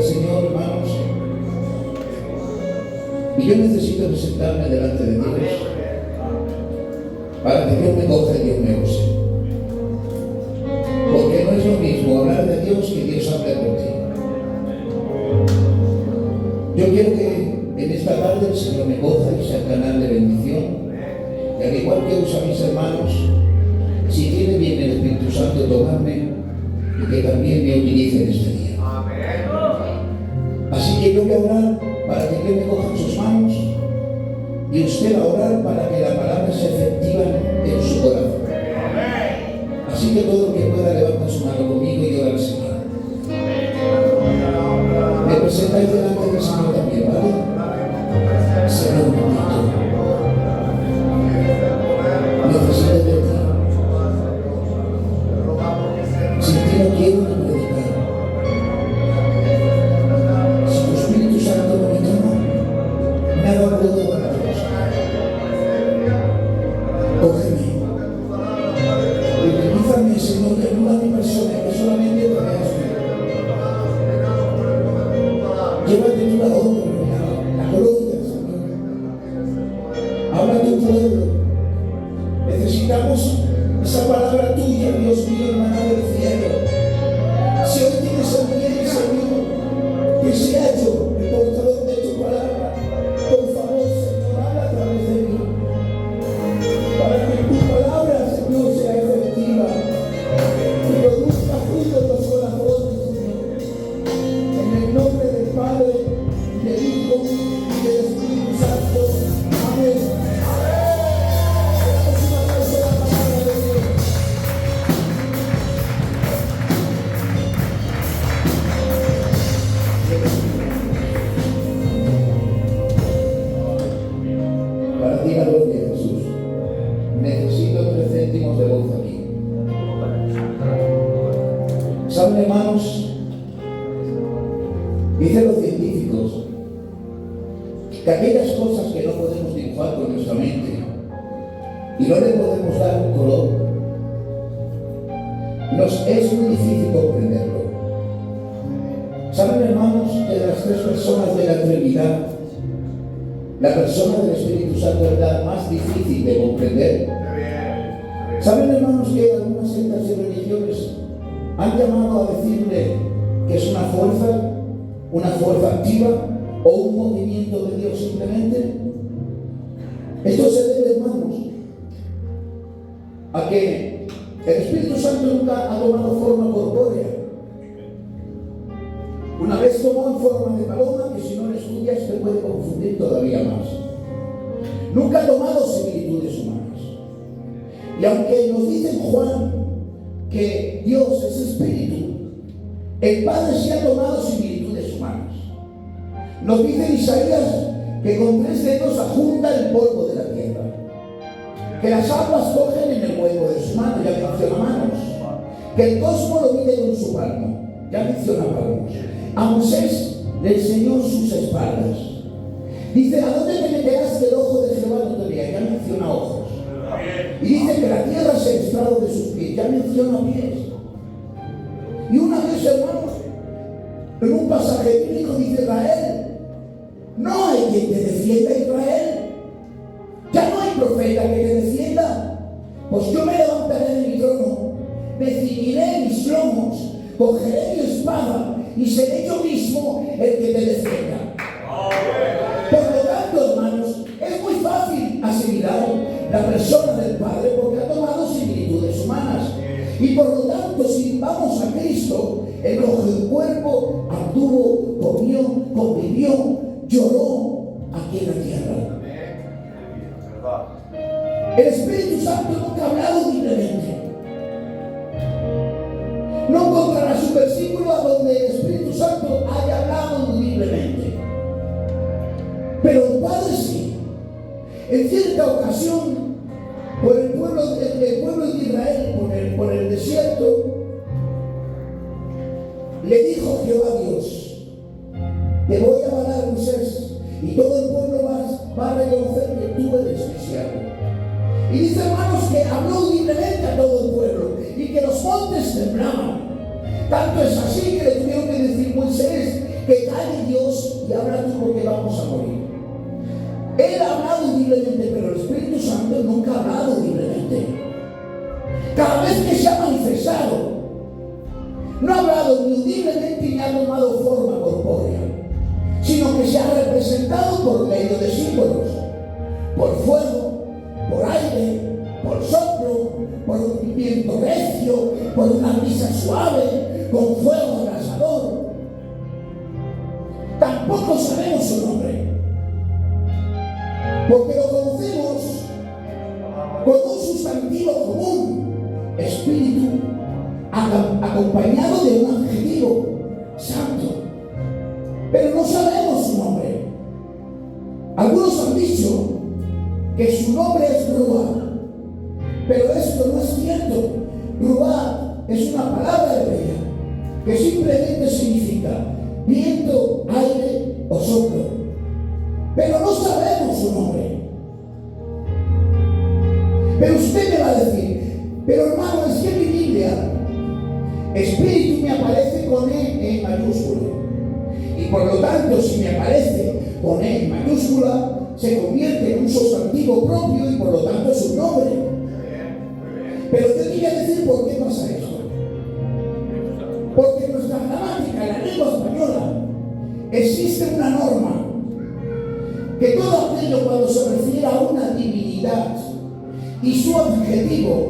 Señor, hermanos, y yo necesito presentarme delante de Dios para que Dios me coja y Dios me use. Porque no es lo mismo hablar de Dios que Dios hable por ti. Yo quiero que en esta tarde el Señor me coja y sea canal de bendición, y al igual que usa a mis hermanos, si quiere bien el Espíritu Santo tomarme, y que también me utilice en este día. Así que yo voy a orar para que Dios me coja en sus manos, y usted va a orar para que la palabra sea efectiva en su corazón. Así que todo el que pueda levanta su mano conmigo y ora al Señor. Me presentáis delante del Señor también, ¿vale? Señor bendito, necesito de ti. Sin ti no quiero ni predicar. Si tu Espíritu Santo no me toma, nada puedo para Dios. Cógeme. Utilízame, Señor, y ayuda a mi persona, que solamente te veas bien. Llévate tú la honra, la gloria, Señor. Habla a tu pueblo. Necesitamos esa palabra tuya, Dios mío, hermana del cielo. Si hoy tienes el bien, Señor, que sea yo el portador de tu palabra, por favor, Señor, habla a través de mí, para que tu palabra, Señor, sea efectiva y produzca fruto en los corazones, Señor. En el nombre del Padre, del Hijo y del Espíritu Santo. Amén. Damos un aplauso a la palabra de Dios. Para ti la gloria, Jesús. Necesito 3 céntimos de voz aquí. ¿Saben, hermanos? Dicen los científicos que aquellas cosas que no podemos dibujar con nuestra mente y no le podemos dar un color, nos es muy difícil comprenderlo. ¿Saben, hermanos, que de las 3 personas de la Trinidad, la persona del Espíritu Santo es la más difícil de comprender? ¿Saben, hermanos, que algunas sectas y religiones han llamado a decirle que es una fuerza activa o un movimiento de Dios simplemente? Esto se debe, hermanos, a que el Espíritu Santo nunca ha tomado forma corpórea. Una vez tomó en forma de paloma, que si no lo estudias te puede confundir todavía más. Nunca ha tomado similitudes humanas. Y aunque nos dice en Juan que Dios es espíritu, el Padre sí ha tomado similitudes humanas. Nos dice Isaías que con 3 dedos ajunta el polvo de la tierra, que las aguas cogen en el hueco de su mano, ya menciona manos, que el cosmos lo mide con su palmo, ya menciona palmos. A Moisés le enseñó sus espaldas. Dice, ¿a dónde te meterás que el ojo de Jehová no te vea? Ya menciona ojos. Y dice que la tierra es el estrado de sus pies, ya menciona pies. Y una vez, hermanos, en un pasaje bíblico dice Israel, no hay quien te defienda, Israel. Ya no hay profeta que te defienda. Pues yo me levantaré de mi trono, me ciñiré mis lomos, cogeré mi espada y seré yo mismo el que te defienda. Por lo tanto, hermanos, es muy fácil asimilar la persona del Padre porque ha tomado similitudes humanas. Y por lo tanto, si vamos a Cristo, el cuerpo anduvo, comió, convivió, lloró aquí en la tierra. El Espíritu Santo nunca ha hablado libremente. No encontrarás un versículo a donde el Espíritu Santo haya hablado libremente. Pero el Padre sí. En cierta ocasión, por el pueblo de Israel, por el desierto, le dijo Jehová Dios, te voy a mandar Moisés, y todo el pueblo va a reconocer que tú eres Mesías. Y dice, hermanos, que habló libremente a todo el pueblo y que los montes temblaban. Tanto es así que le tuvieron que decir, Moisés, que calle Dios y habla tú porque vamos a morir. Él ha hablado audiblemente, pero el Espíritu Santo nunca ha hablado audiblemente. Cada vez que se ha manifestado, no ha hablado ni audiblemente ni ha tomado forma corpórea, sino que se ha representado por medio de símbolos, por fuego, por aire, por soplo, por un viento recio, por una brisa suave, con fuego abrasador. Tampoco sabemos su nombre, porque lo conocemos con un sustantivo común, espíritu, acompañado de un adjetivo, santo. Pero no sabemos su nombre. Algunos han dicho que su nombre es Ruach, pero esto no es cierto. Ruach es una palabra hebrea que simplemente significa viento, aire o soplo, pero no sabemos su nombre. Pero usted me va a decir, pero hermano, es que mi Biblia, espíritu me aparece con E en mayúscula, y por lo tanto si me aparece con E en mayúscula se convierte en un sustantivo propio y por lo tanto es un nombre. Pero yo quería decir por qué pasa esto. Porque en nuestra gramática, en la lengua española, existe una norma que todo aquello cuando se refiere a una divinidad y su adjetivo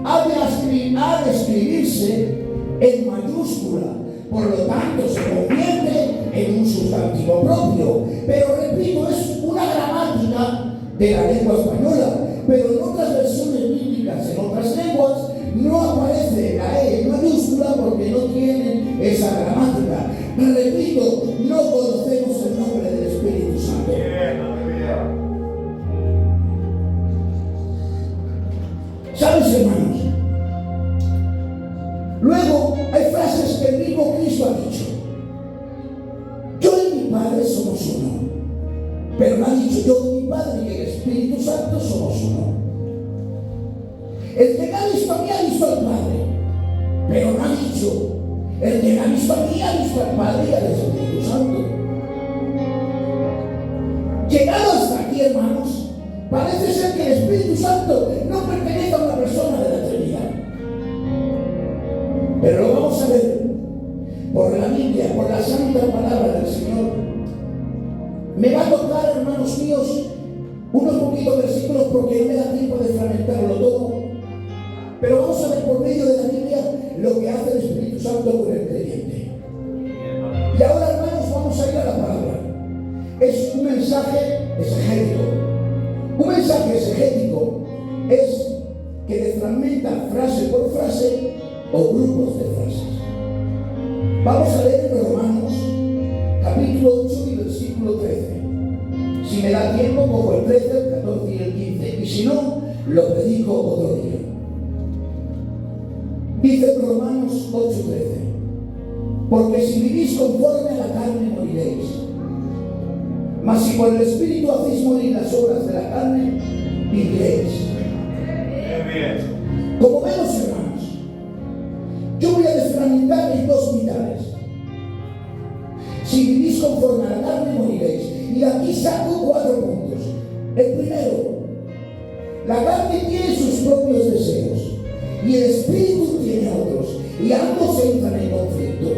ha de escribirse en mayúscula, por lo tanto se convierte en un sustantivo propio. Pero repito, es una gramática de la lengua española, pero en otras versiones bíblicas, en otras lenguas, no aparece la E en mayúscula porque no tienen esa gramática. Repito, no conocemos el nombre del Espíritu Santo. ¿Sabes, hermanos? Luego hay frases que el mismo Cristo ha dicho. Yo y mi Padre somos uno. Pero no ha dicho yo y mi Padre y el Espíritu Santo somos uno. El que me ha visto a mí ha visto al Padre. Pero no ha dicho el que me ha visto a mí ha visto al Padre y al Espíritu Santo. Llegado hasta aquí, hermanos, parece ser que el Espíritu Santo no pertenece a una persona de la Trinidad. Pero lo vamos a ver por la Biblia, por la santa palabra del Señor. Me va a tocar, hermanos míos, unos poquitos versículos porque no me da tiempo de fragmentarlo todo. Pero vamos a ver por medio de la Biblia lo que hace el Espíritu Santo con el creyente. Y ahora, hermanos, vamos a ir a la palabra. Es un mensaje exegético. Un mensaje exegético es que desfragmenta frase por frase o grupos de frases. Vamos a leer en Romanos, capítulo 8 y versículo 13. Si me da tiempo, cojo el 13, el 14 y el 15. Y si no, lo predico otro día. Dice Romanos 8:13: porque si vivís conforme a la carne moriréis, mas si por el Espíritu hacéis morir las obras de la carne, viviréis. Como vemos, hermanos, yo voy a desfragmentar en dos mitades. Si vivís conforme a la carne moriréis. Y aquí saco 4 puntos. El primero: la carne tiene sus propios deseos y el Espíritu tiene otros, y ambos entran en conflicto.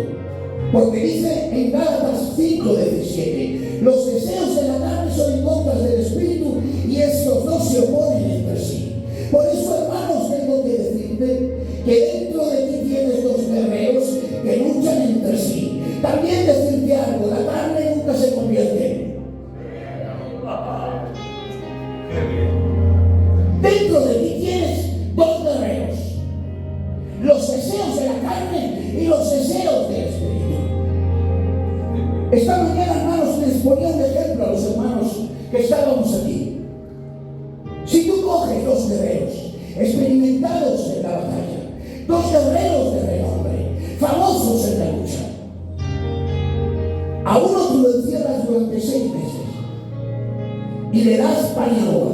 Porque dice en Gálatas 5:17: los deseos de la carne son en contra del Espíritu, y estos dos se oponen entre sí. Por eso, hermanos, tengo que decirte que dentro de ti tienes dos guerreros que luchan entre sí. También decirte algo: la carne nunca se convierte. Dentro de ti tienes dos guerreros: los deseos de la carne y los deseos del Espíritu. Esta mañana, hermanos, les ponía un ejemplo a los hermanos que estábamos aquí. Si tú coges dos guerreros experimentados en la batalla, dos guerreros de renombre, famosos en la lucha, a uno tú lo encierras durante 6 meses y le das pan y agua,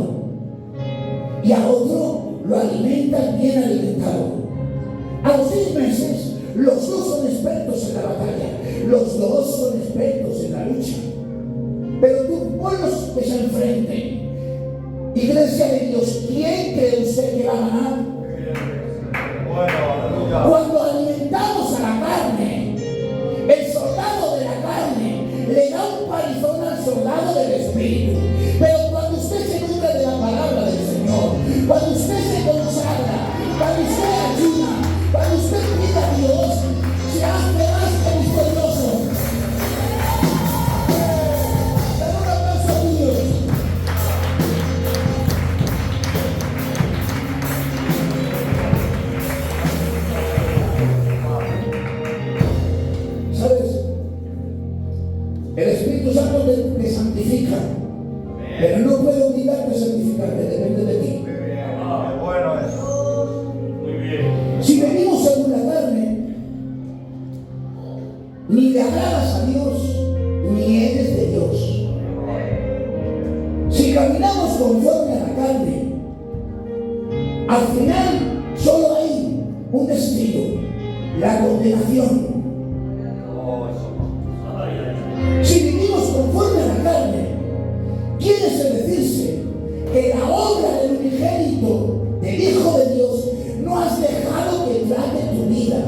y a otro lo alimentas bien alimentado. A los 6 meses Los dos son expertos en la batalla. Los dos son expertos en la lucha. Pero tú ponlos que se enfrenten. Iglesia de Dios, ¿quién cree usted que va a ganar? Cuando alimentamos a la carne, el soldado de la carne le da un palizón al soldado del espíritu. Pero cuando usted se nutre de la palabra del Señor, cuando usted se consagra, cuando usted ayuda, cuando usted pide a Dios, se hace más que victorioso. Dale un aplauso a Dios. ¿Sabes? El Espíritu Santo te santifica, pero no puede obligarte a santificarte, depende de ti. Bueno eso. Muy bien. Si venimos según la carne, ni le agradas a Dios, ni eres de Dios. Si caminamos conforme a la carne, al final solo hay un destino: la condenación. Si vivimos conforme a la carne, quiere decirse que la obra del unigénito, del Hijo de Dios, no has dejado que trate tu vida.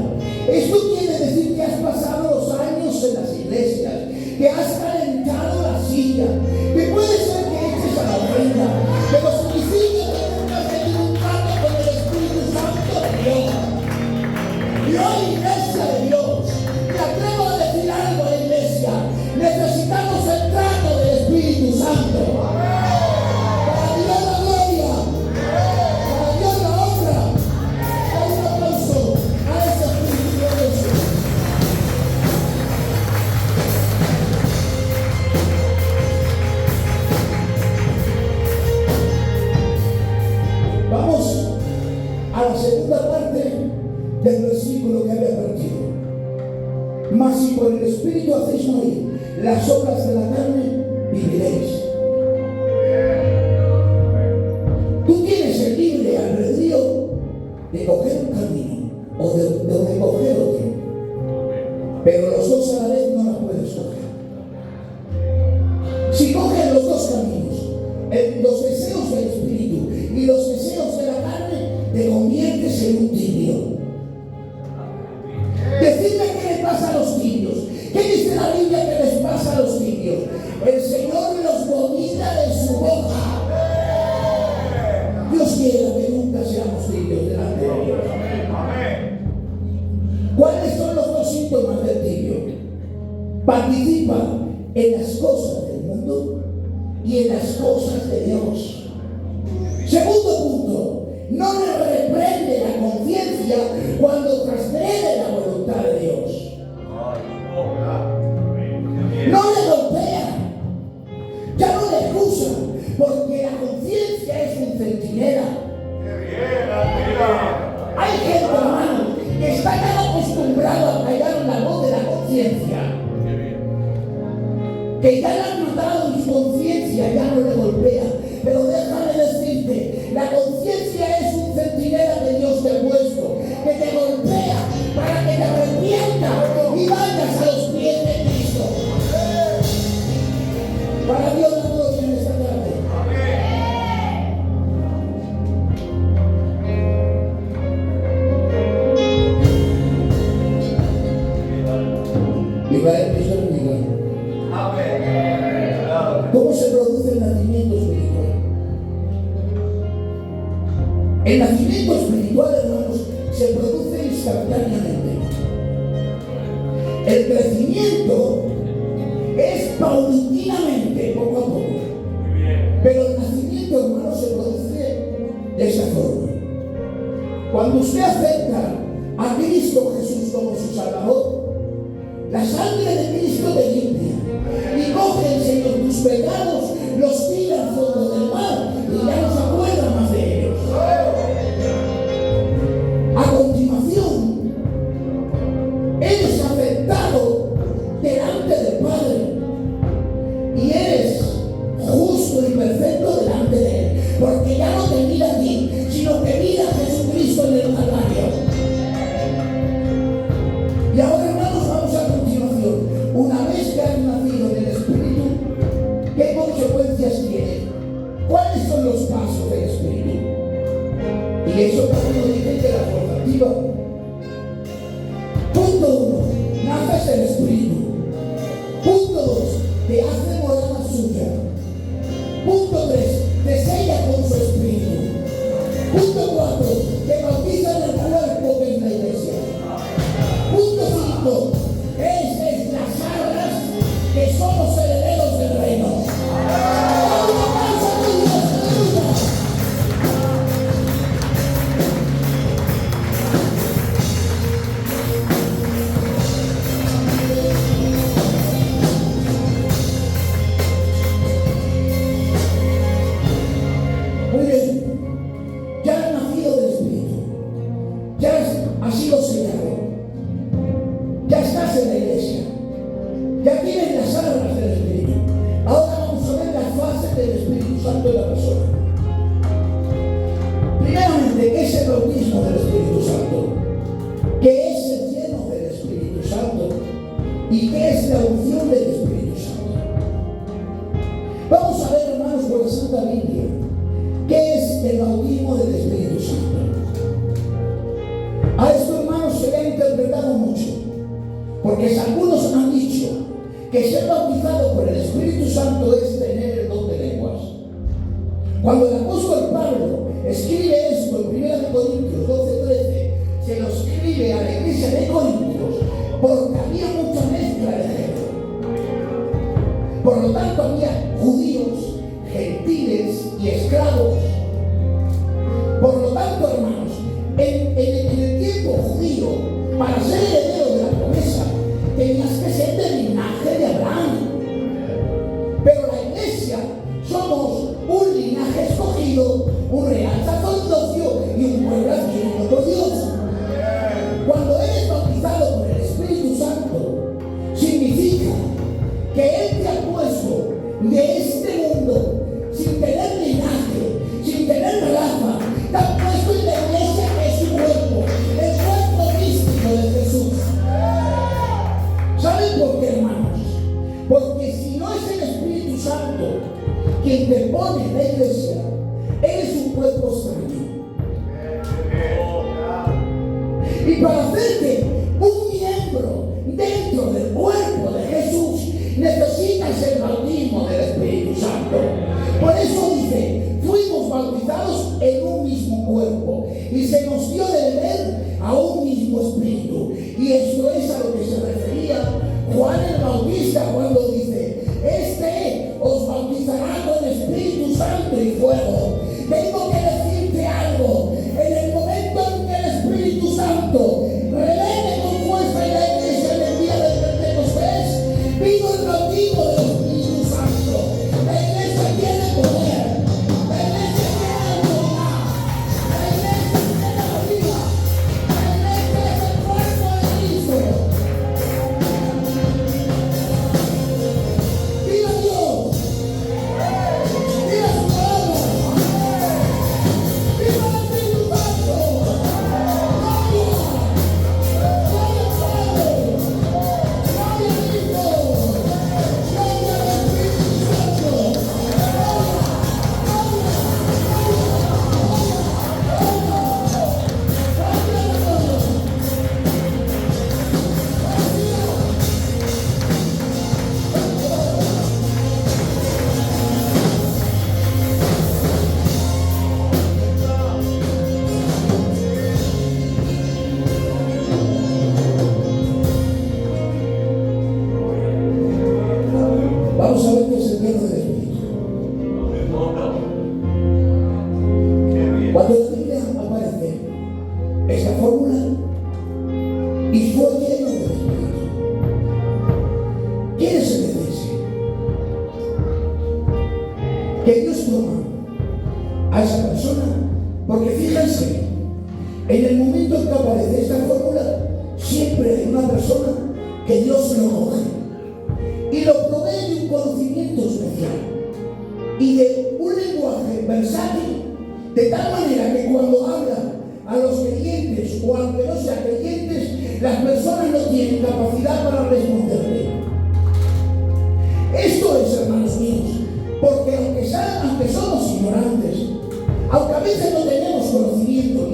Esto quiere decir que has pasado los años en las iglesias, que has calentado la silla, que puede ser que eches a la ofrenda, pero significa que nunca has tenido un trato con el Espíritu Santo de Dios. Y hoy, iglesia de Dios, me atrevo a decir algo a la iglesia: necesitamos el trato del Espíritu Santo. Para Dios la gloria, para Dios la honra. Hay un aplauso a ese Espíritu glorioso. Vamos a la segunda parte del versículo que había partido. Mas si por el Espíritu hacéis morir las obras de la carne, viviréis. Tú tienes el libre albedrío de coger un camino o de coger otro, pero los dos a la vez no las puedes coger. Si coges los dos caminos, los deseos del Espíritu y los deseos de la carne, te conviertes en un tibio. Decidme qué le pasa a los tibios. ¿Qué dice la Biblia que les pasa a los tibios? El Señor los vomita de su boca. Dios quiera que nunca seamos tibios delante de Dios. ¿Cuáles son los dos síntomas del tibio? Participa en las cosas del mundo y en las cosas de Dios. Segundo punto: no le reprende la conciencia cuando transgrede la voluntad de Dios. No le golpea, ya no le acusa, porque la conciencia es un centinela. Hay gente, hermano, que está tan acostumbrado a callar la voz de la conciencia, que ya le han matado y su conciencia ya no le golpea. Pero déjame decirte, la conciencia es un centinela que Dios te ha puesto, que te golpea para que te arrepientas y vayas a los pies de Cristo. Para Dios la gloria en esta tarde. Y para el Cristo bendiga. ¿Cómo se produce el nacimiento espiritual? El nacimiento espiritual, hermanos, se produce instantáneamente. El crecimiento es paulatinamente, poco a poco. Pero el nacimiento, hermanos, se produce de esa forma. Cuando usted acepta a Cristo Jesús como su Salvador, la sangre de Cristo te limpia y coge el Señor tus pecados, los tira al fondo del mar y ya no se acuerda más de ellos. A continuación, eres aceptado delante del Padre y eres justo y perfecto delante de Él, porque ya no te mira a ti, sino que mira a Jesucristo en el Calvario. Y eso también dice que la fuerza activa. Punto 1, naces el Espíritu. Punto 2, te hace morada suya. Punto 3, te sella con su Espíritu. Punto 4, te bautiza en el cuerpo que es la iglesia. Punto 5, es las arras que somos herederos del reino. Muy bien, ya has nacido del Espíritu, ya has sido sellado, ya estás en la iglesia, ya tienes las armas del Espíritu. Ahora vamos a ver las fases del Espíritu Santo en la persona. Primeramente, ¿qué es el bautismo del Espíritu Santo? ¿Qué es el lleno del Espíritu Santo? ¿Y qué es la unción del Espíritu Santo? Vamos a ver, hermanos, por la Santa Biblia, ¿qué es el bautismo del Espíritu Santo? A esto, hermanos, se le ha interpretado mucho, porque algunos han dicho que ser bautizado por el Espíritu Santo es tener el don de lenguas. Cuando el apóstol Pablo escribe esto en 1 Corintios 12:13, se lo escribe a la iglesia de Corintios porque había mucha mezcla de género. Por lo tanto, había judíos, gentiles y esclavos. Por lo tanto, hermanos, en el tiempo judío, para ser heredero de la promesa, tenías que ser del linaje de Abraham. Pero la iglesia somos un linaje escogido, un real sacerdocio y un pueblo adquirido por Dios. Cuando eres bautizado por el Espíritu Santo, significa que Él te ha puesto de este mundo sin tener linaje, sin tener raza, te ha puesto en la iglesia que es su cuerpo, el cuerpo místico de Jesús. ¿Saben por qué, hermanos? Porque si no es el Espíritu Santo quien te pone en la iglesia, eres un cuerpo extraño. Y para hacerte un miembro dentro del cuerpo de Jesús, necesitas el bautismo del Espíritu Santo. Por eso dice, fuimos bautizados en un mismo cuerpo y se nos dio de beber a un mismo espíritu. Y esto es a lo que se refería Juan el Bautista cuando dice, este os bautizará con Espíritu Santo y fuego. Tengo que decirte algo, en el momento en que el Espíritu Santo revele con fuerza en la iglesia en el día del Pentecostés, vino el bautismo del Espíritu Santo. La iglesia tiene poder, la iglesia tiene autoridad, la iglesia tiene vida, la iglesia es el cuerpo de Cristo. ¡Viva Dios! ¡Viva su palabra! ¡Viva el Espíritu Santo! ¡Gloria! ¡Gloria al Padre! ¡Gloria al Hijo! ¡Gloria al Espíritu Santo! Vamos a ver qué es el lleno del Espíritu. Cuando la Biblia aparece esta fórmula y fue lleno del Espíritu, ¿quién es el de iglesia? Que Dios toma a esa persona, porque fíjense, en el momento en que aparece esta fórmula, siempre hay una persona que Dios lo coge y lo provee de un conocimiento especial y de un lenguaje versátil, de tal manera que cuando habla a los creyentes o aunque no sean creyentes, las personas no tienen capacidad para responderle. Esto es, hermanos míos, porque aunque somos ignorantes, aunque a veces no tenemos conocimiento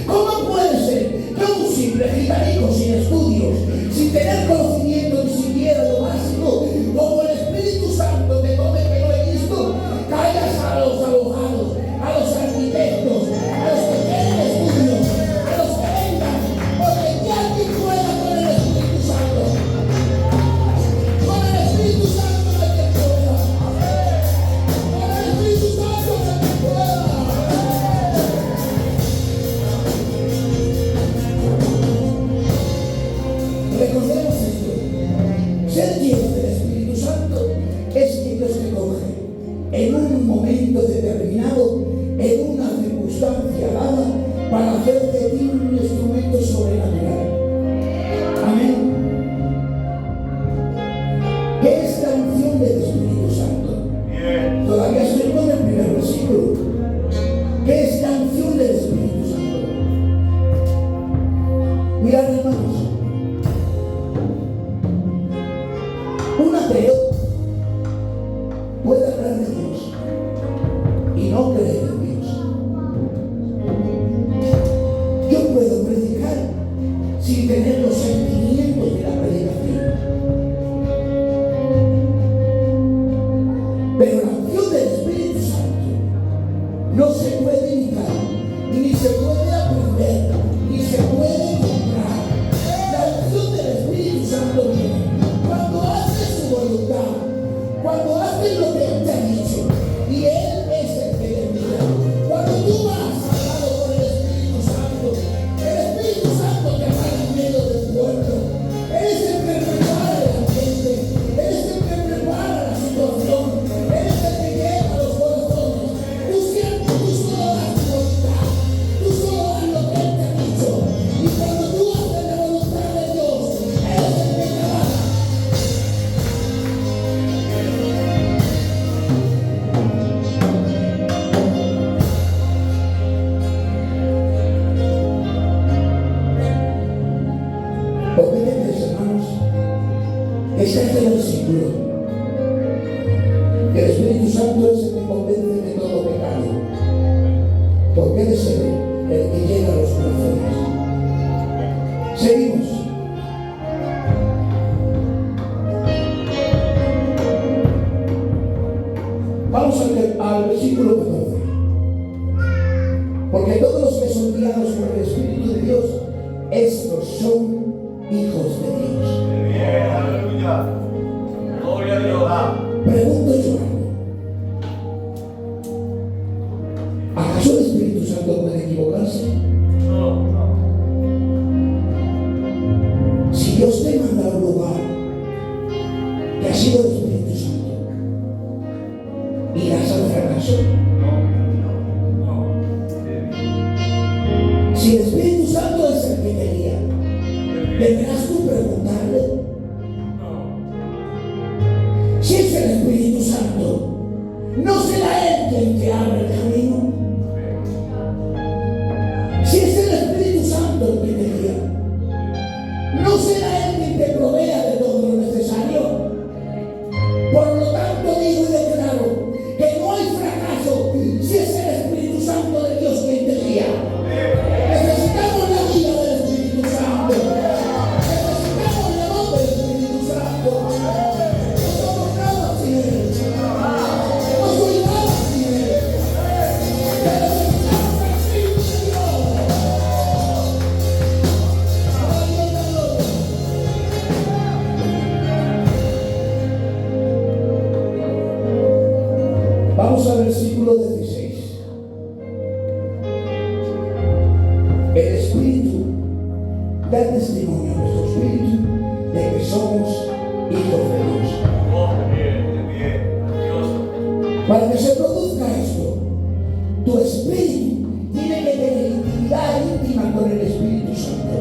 ¿Cómo puede ser que un simple gitanico sin estudios, sin tener conocimiento ni siquiera lo básico, como el Espíritu Santo te tome que lo he visto, caigas a los abogados, a los arquitectos, a los que tienen estudios, a los que vengan, porque ya alguien pueda con el Espíritu Santo? Con el Espíritu Santo no hay que pueda. Con el Espíritu Santo no hay que pueda. Recordemos esto: ser lleno del Espíritu Santo es que Dios te coge en un momento determinado, en una circunstancia dada, para hacer de ti un instrumento sobrenatural. Amén. ¿Qué es la unción del Espíritu Santo? Todavía estoy con el primer versículo. ¿Qué es la unción del Espíritu Santo? Mirad, hermanos, un ateo puede hablar de Dios y no creer en Dios. Yo puedo predicar sin tener los sentimientos de la predicación, pero la unción del Espíritu Santo no se puede imitar, ni se puede aprender, ni se puede comprar. La unción del Espíritu Santo viene cuando haces su voluntad, cuando haces lo que Él te ha dicho, y Él es el que te mira. Cuando tú vas hablado con el Espíritu Santo te va en medio del pueblo. Él es el que prepara el ambiente, Él es el que prepara la situación, Él es el que lleva los corazones. Tú siempre, tú solo das tu voluntad, tú solo das lo que Él te ha dicho, y cuando tú haces la voluntad de Dios, Él es el que trabaja. ¿Por qué crees, hermanos? Es este versículo. El Espíritu Santo es el que convence de todo pecado. Porque Él es el que llega a los corazones. Seguimos. Vamos al versículo 14. Porque todos los que son guiados por el Espíritu de Dios, estos son hijos de Dios. Bien, aleluya. Gloria a Dios. Pregunto yo algo. ¿Acaso el Espíritu Santo puede equivocarse? No. Si Dios te manda a un lugar que ha sido el Espíritu Santo, ¿irás al fracaso? Si el Espíritu Santo es el que te guía, ¿deberás tú preguntarle? Si es el Espíritu Santo, ¿no será Él quien te abre el camino? Si es el Espíritu Santo el que te guía, ¿no será Él quien te provea de todo lo necesario? Por lo tanto digo y declaro que no hay fracaso si es el Espíritu Santo de Dios quien te guía. Necesitamos la guía del Espíritu Santo. Necesitamos la voz del Espíritu Santo. No somos nada sin Él. No soy nada sin Él. Pero necesitamos el Espíritu de Dios. Vamos al versículo 16. El Espíritu da testimonio a nuestro espíritu de que somos hijos de Dios. Oh, bien, bien. Dios. Para que se produzca esto, tu espíritu tiene que tener intimidad íntima con el Espíritu Santo.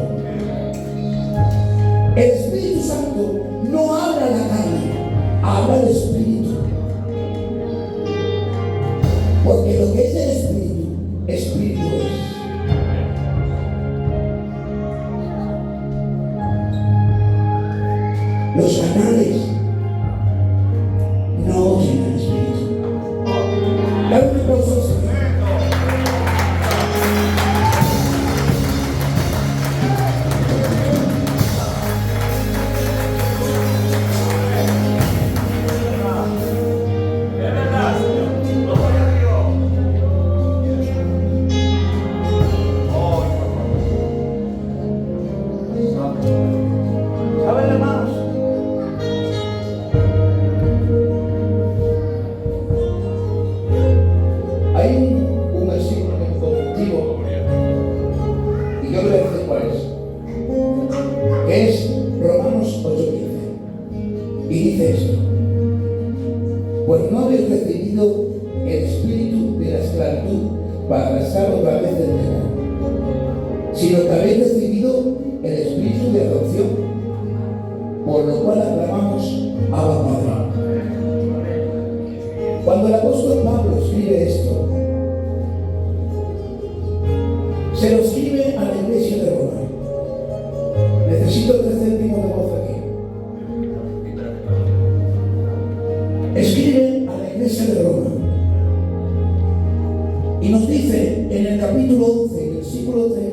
El Espíritu Santo no habla la carne, habla el Espíritu. Porque lo que es el Espíritu, Espíritu es. Los canales no oyen al Espíritu. Dale un aplauso al Señor. sino que habéis recibido el Espíritu de adopción, por lo cual aclamamos Abba Padre. Cuando el apóstol Pablo escribe esto, se lo escribe a la iglesia de Roma. Necesito 3 céntimos de voz aquí. Escribe a la iglesia de Roma y nos dice en el capítulo 11, versículo 3,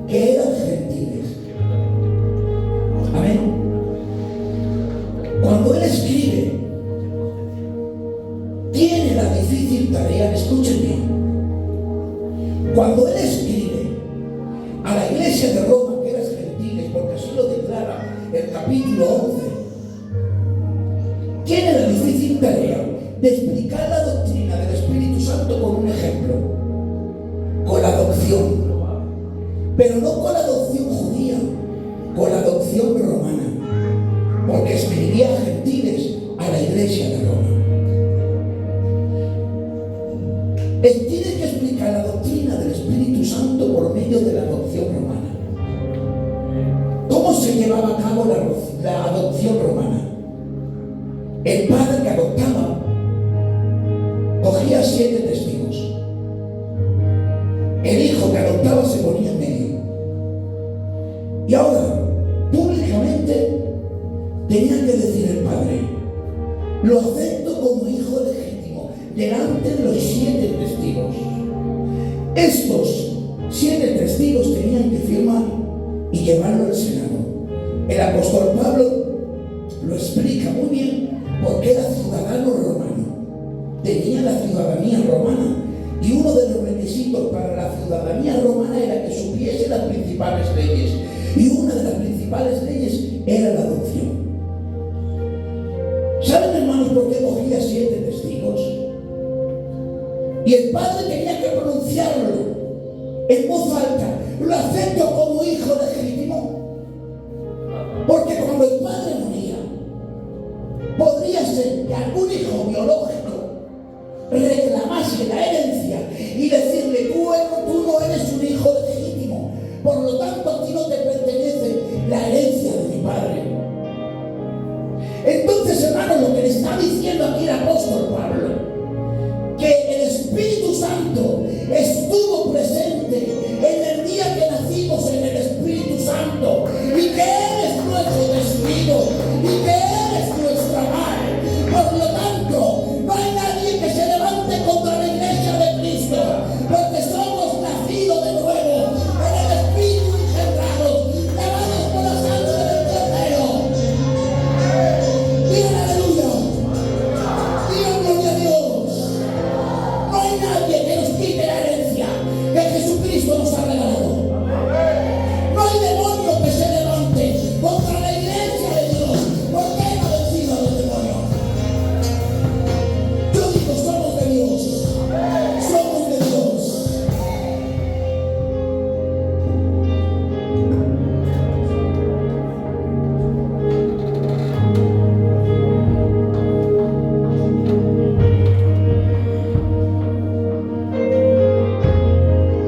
que eran gentiles. Amén. Cuando él escribe, tiene la difícil tarea, escuchen bien, cuando él escribe a la iglesia de Roma, que eran gentiles, porque así lo declara el capítulo 11, tiene la difícil tarea de explicar la doctrina del Espíritu Santo con un ejemplo, con la adopción, pero no con la adopción judía, con la adopción romana, porque escribía a gentiles a la iglesia de Roma. Él tiene que explicar la doctrina del Espíritu Santo por medio de la adopción romana. ¿Cómo se llevaba a cabo la adopción romana? El padre que adoptaba cogía 7 testigos. El hijo que adoptaba se ponía en medio. Y ahora, públicamente, tenía que decir el padre: lo acepto como hijo legítimo delante de los 7 testigos. Estos 7 testigos tenían que firmar y llevarlo al Senado. El apóstol Pablo lo explica muy bien, porque era ciudadano romano, tenía la ciudadanía romana, y uno de los requisitos para la ciudadanía romana era que supiese las principales leyes, y una de las principales leyes era la adopción. ¿Saben, hermanos, por qué cogía 7 testigos? Y el padre tenía que pronunciarlo en voz alta: lo acepto como hijo legítimo. Porque cuando el padre moría, podría ser que algún hijo biológico reclamase la herencia y decirle: tú no eres un hijo legítimo, por lo tanto a ti no te pertenece la herencia de mi padre. Entonces, hermanos, lo que le está diciendo aquí el apóstol Pablo, que el Espíritu Santo estuvo presente en el día que nacimos en el Espíritu Santo, y que Él es nuestro testigo, y que Él es nuestra madre. Por lo tanto, no hay nadie que se levante contra la iglesia de Cristo, porque somos nacidos de nuevo en el Espíritu, engendrados, lavados por la sangre del Cordero. Digan aleluya, digan gloria a Dios. No hay nadie que nos quite la herencia que Jesucristo nos ha regalado. No hay demonio que se levante contra la iglesia de Dios, porque Él ha vencido a los demonios. Yo digo, somos de Dios, somos de Dios.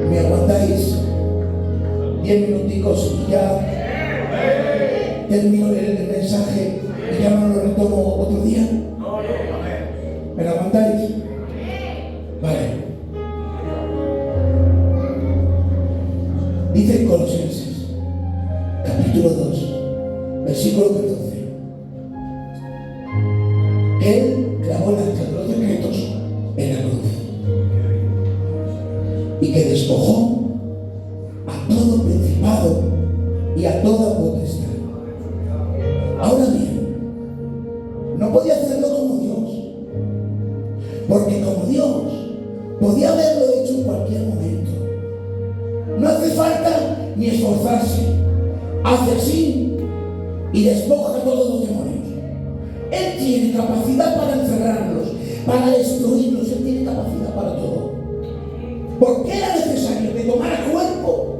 ¿Me aguantáis 10 minuticos y ya termino el mensaje y ya no lo retomo otro día? ¿Me lo aguantáis? Vale. Dice en Colosenses, capítulo 2, versículo 14, que Él clavó los decretos en la cruz y que despojó a todo principado y a toda potestad. Ahora bien, no podía hacerlo como Dios, porque como Dios podía haberlo hecho en cualquier momento. No hace falta ni esforzarse, hace así y despoja a todos los demonios. Él tiene capacidad para encerrarlos, para destruirlos. Él tiene capacidad para todo. ¿Por qué era necesario que tomara cuerpo,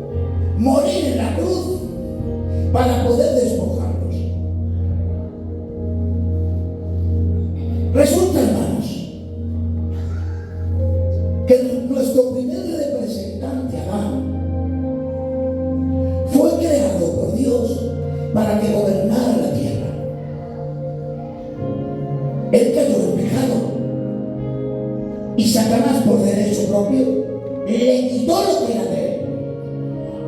morir en la cruz, para poder despojarlos? Resulta, hermanos, que nuestro primer representante, Adán, Y Satanás, por derecho propio, le quitó lo que era de él.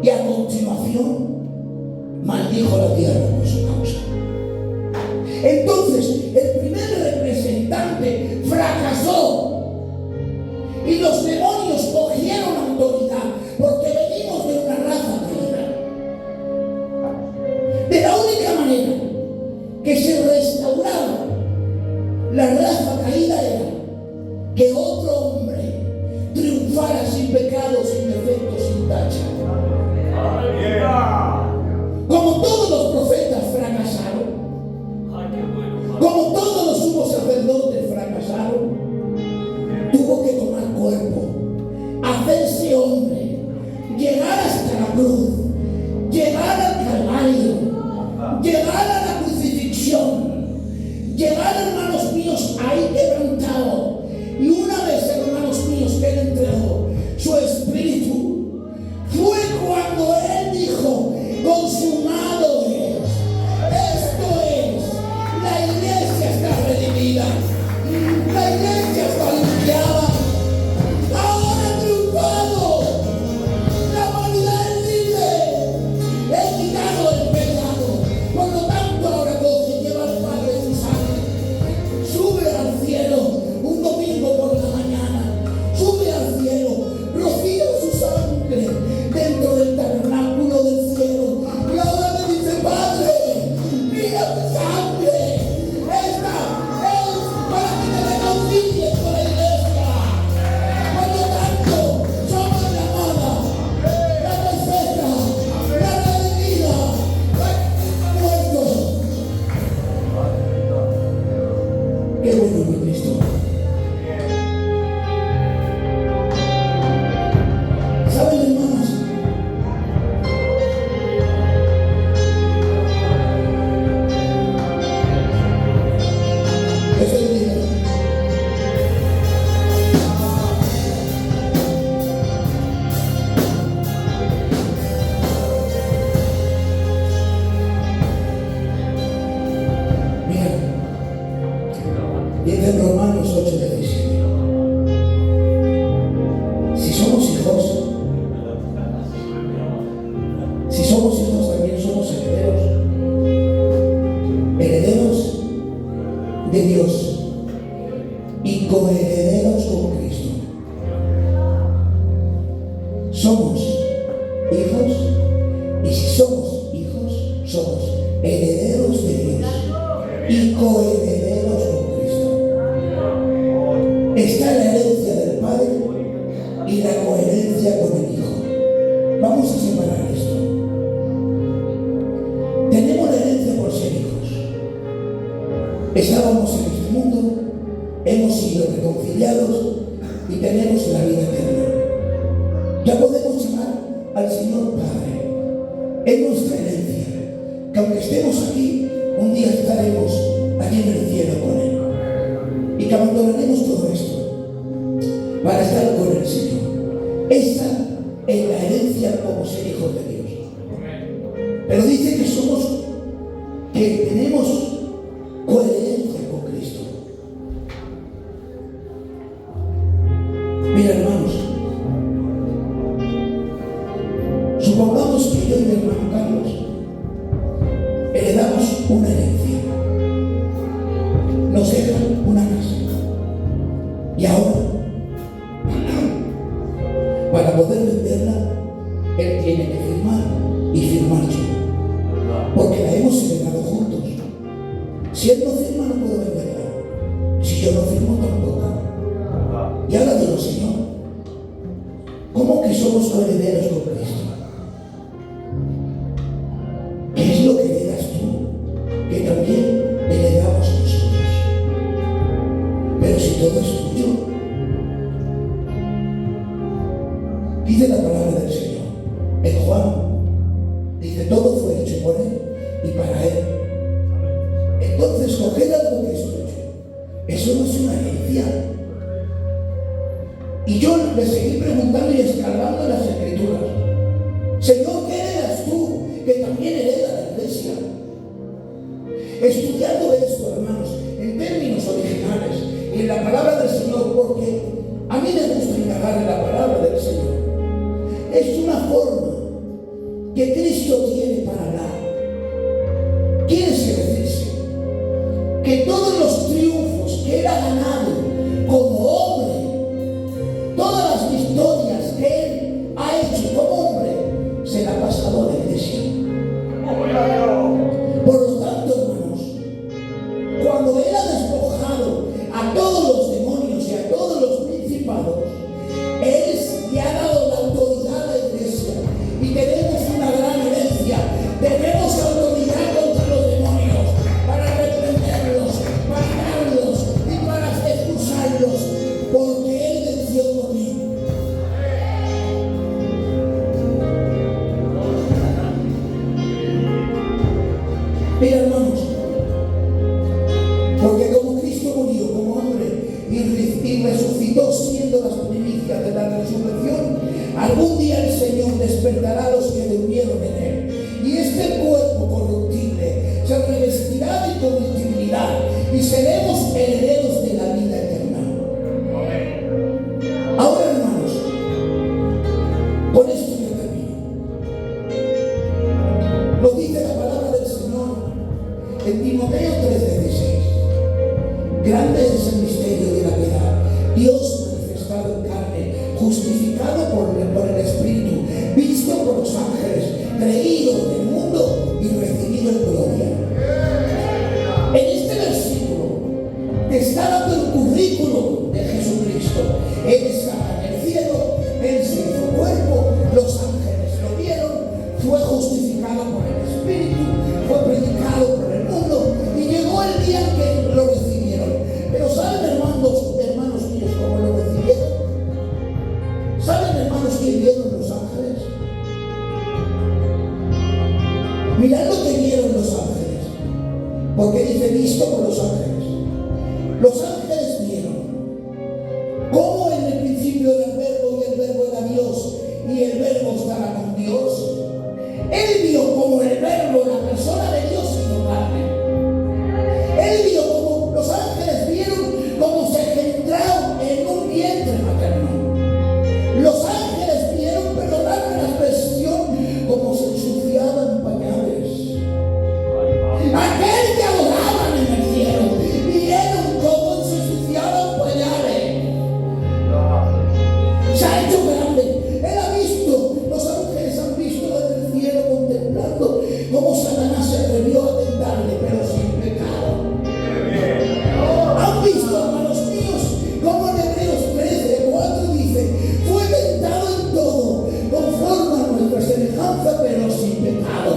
Y a continuación maldijo la tierra por su causa. Entonces, el primer representante fracasó. Y los demonios cogieron autoridad porque venimos de una raza caída. De la única manera que se restauraba la raza caída era que otro hombre triunfara sin pecado, sin defecto, sin tacha. Como todos los profetas fracasaron, como todos los sumos sacerdotes fracasaron, tuvo que tomar cuerpo, hacerse hombre, llegar hasta la cruz, llegar al Calvario, llegar a la crucifixión, llegar, hermanos míos, ahí quebrantado. Y una vez, hermanos míos, que él entregó su espíritu, fue cuando él dijo: consumado es. Esto es, la iglesia está redimida, la iglesia está limpiada, ahora ha triunfado, la humanidad es libre, he quitado el pecado. Por lo tanto, ahora coge, lleva al Padre su sangre, sube al cielo un domingo por la mañana, sube al cielo, rocía su sangre dentro del tabernáculo del cielo, y ahora me dice: Padre, mira mi sangre, esta es para que te reconcilies con la iglesia. Por lo tanto, somos la amada, la perfecta, la redimida, la que muerto. Qué bueno mi Cristo. ¿Saben, hermanos? Eso es vida. Mira, dice en Romanos 8:17. Si somos hijos, también somos herederos de Dios y coherederos con Cristo. Somos hijos, y si somos hijos, somos herederos de Dios y coherederos con Cristo. Está la herencia del Padre y la coherencia con el Hijo. Vamos a separar esto. Tenemos la herencia por ser hijos. Estábamos en este mundo, hemos sido reconciliados y tenemos la vida eterna. Ya podemos llamar al Señor Padre. Es nuestra herencia, que aunque estemos aquí, un día estaremos allí en el cielo con Él. Y que abandonaremos todo esto para estar con el Señor. Esta es la herencia como ser hijos de Dios. Pero dice que tenemos coherencia con Cristo. Mira, hermanos, supongamos que yo y mi hermano Carlos heredamos una herencia. Nos dejan una casa. Y ahora, para poder venderla, él tiene que firmar y firmar yo. Porque la hemos heredado juntos. Si él no firma, no puedo venderla. Si yo no firmo, tampoco. Y ahora digo: Señor, ¿cómo que somos coherederos con Cristo? ¿Qué es lo que heredas tú? Que también heredamos nosotros. Pero si todo es tuyo, dice la palabra del Señor en Juan, dice: todo fue hecho por Él y para Él. Entonces, coger algo que es tuyo, eso no es una herencia. Y yo le seguí preguntando y escarbando en las Escrituras: Señor, ¿qué heredas tú? Que también hereda la iglesia. Estudiando esto, hermanos, en términos originales y en la palabra del Señor, porque mí me gusta encajar en la palabra del Señor. Es una forma que Cristo tiene para hablar. Quiere decirse que todos los triunfos que él ha ganado como hombre, todas las victorias que él ha hecho como hombre, se la ha pasado a la iglesia. Por lo tanto, hermanos, cuando él ha despojado a todos los demonios y a todos los principados, él le ha dado la autoridad a la iglesia. Y tenemos una gran herencia. Tenemos autoridad contra los demonios para reprenderlos, para darlos y para expulsarlos, porque él venció por mí. Mira, hermanos, porque como Cristo murió como hombre y resucitó siendo las primicias de la resurrección, algún día el Señor despertará a los que durmieron en él. Y este cuerpo corruptible se revestirá de corruptibilidad y seremos herederos de la vida eterna. Ahora, hermanos, con esto yo termino. Lo dice la palabra del Señor en Timoteo 3:16. Grande es el misterio de la piedad. Dios manifestado en carne, justificado por el Espíritu, visto por los ángeles, creído en el mundo y recibido en gloria. En este versículo te está dando el currículum de Jesucristo. Él estaba en el cielo, él se hizo cuerpo, los ángeles lo vieron, fue justificado por el Espíritu, fue predicado por el mundo y llegó el día en que lo recibieron. Pero ¿saben, hermanos míos, cómo lo recibieron? ¿Saben, hermanos, que vieron los ángeles? Mirad lo que vieron los ángeles, porque dice visto por los ángeles. Los ángeles vieron cómo en el principio era el verbo y el verbo era Dios y el verbo estaba con Dios. Él vio como el verbo, la persona de Dios, hizo carne. Él vio como los ángeles vieron cómo se engendraron en un vientre materno. Los ángeles vieron, perdonadme la expresión, como se ensuciaban pañales. Aquel que adoraban en el cielo, vieron cómo se ensuciaban pañales. Se ha hecho grande. Él ha visto, los ángeles han visto desde el cielo contemplando cómo Satanás se atrevió a tentarle, pero sin pecado. Han visto, hermanos míos, como en Hebreos 13:4 dice, fue tentado en todo, conforme a nuestra semejanza, pero sin pecado.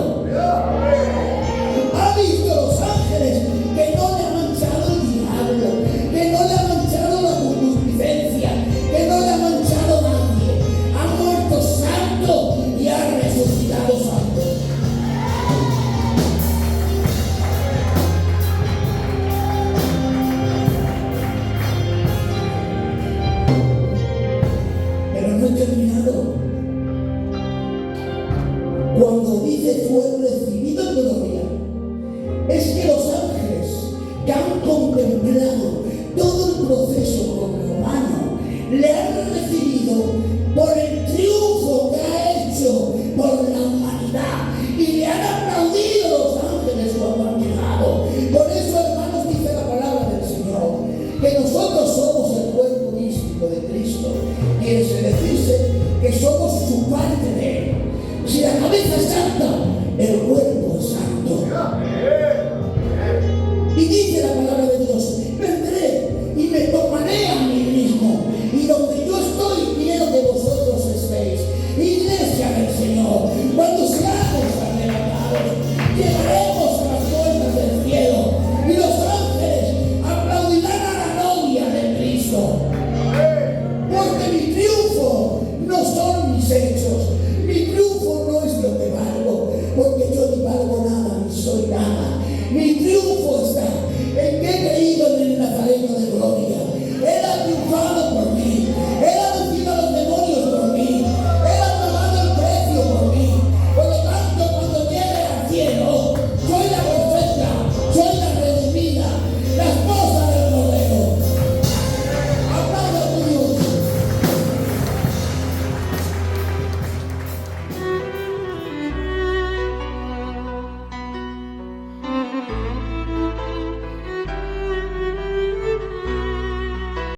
Ha visto los ángeles que no le ha manchado el diablo, que no le ha manchado la concupiscencia, que no le ha manchado nadie. Ha muerto santo y ha resucitado santo. Pero no he terminado. Cuando dice fue recibido en gloria, es que los ángeles que han contemplado todo el proceso humano le han recibido por el triunfo que ha hecho por la humanidad y le han aplaudido los ángeles cuando han llegado. Por eso, hermanos, dice la palabra del Señor que nosotros somos el cuerpo místico de Cristo. Quiere decirse que somos su parte de él. Si la cabeza es santa, el cuerpo